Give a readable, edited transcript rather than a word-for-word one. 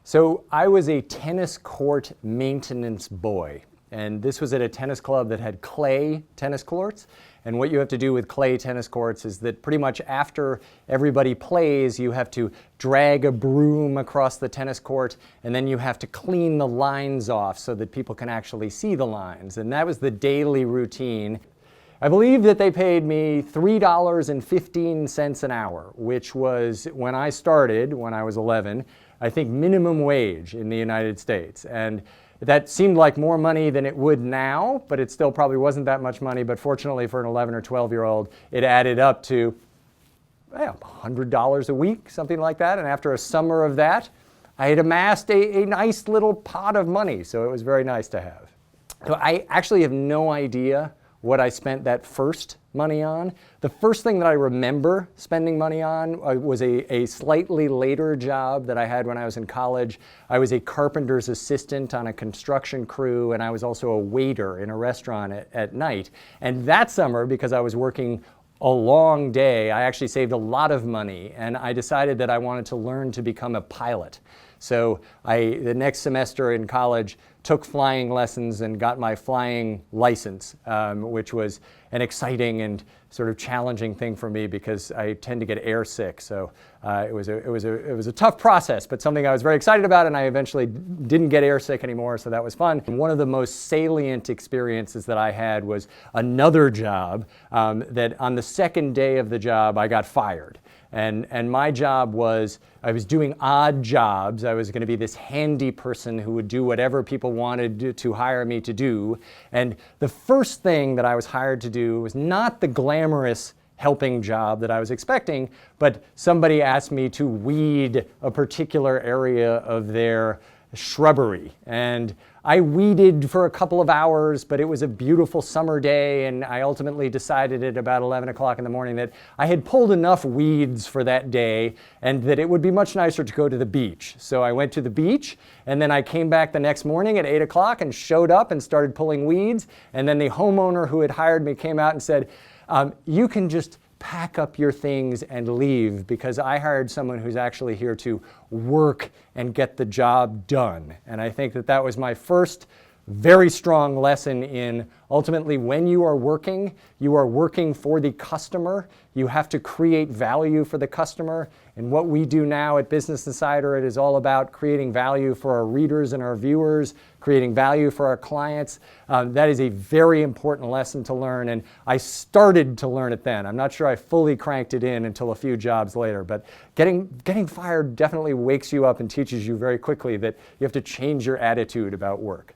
So I was a tennis court maintenance boy, and this was at a tennis club that had clay tennis courts. And what you have to do with clay tennis courts is that pretty much after everybody plays, you have to drag a broom across the tennis court, and then you have to clean the lines off so that people can actually see the lines. And that was the daily routine. I believe that they paid me $3.15 an hour, which was, when I started, when I was 11, I think minimum wage in the United States. And that seemed like more money than it would now, but it still probably wasn't that much money. But fortunately for an 11 or 12-year-old, it added up to $100 a week, something like that. And after a summer of that, I had amassed a nice little pot of money. So it was very nice to have. So I actually have no idea what I spent that first money on. The first thing that I remember spending money on was a slightly later job that I had when I was in college. I was a carpenter's assistant on a construction crew, and I was also a waiter in a restaurant at night. And that summer, because I was working a long day, I actually saved a lot of money, and I decided that I wanted to learn to become a pilot. So the next semester in college, took flying lessons and got my flying license, which was an exciting and sort of challenging thing for me because I tend to get air sick. So it was a tough process, but something I was very excited about, and I eventually didn't get air sick anymore, so that was fun. And one of the most salient experiences that I had was another job that on the second day of the job I got fired. And my job was, I was doing odd jobs. I was going to be this handy person who would do whatever people wanted to hire me to do. And the first thing that I was hired to do was not the glamorous helping job that I was expecting, but somebody asked me to weed a particular area of their shrubbery. And I weeded for a couple of hours, but it was a beautiful summer day, and I ultimately decided at about 11 o'clock in the morning that I had pulled enough weeds for that day and that it would be much nicer to go to the beach. So I went to the beach, and then I came back the next morning at 8 o'clock and showed up and started pulling weeds, and then the homeowner who had hired me came out and said, you can just pack up your things and leave, because I hired someone who's actually here to work and get the job done. And I think that that was my first very strong lesson in ultimately when you are working for the customer. You have to create value for the customer. And what we do now at Business Insider, it is all about creating value for our readers and our viewers, creating value for our clients. That is a very important lesson to learn, and I started to learn it then. I'm not sure I fully cranked it in until a few jobs later, but getting fired definitely wakes you up and teaches you very quickly that you have to change your attitude about work.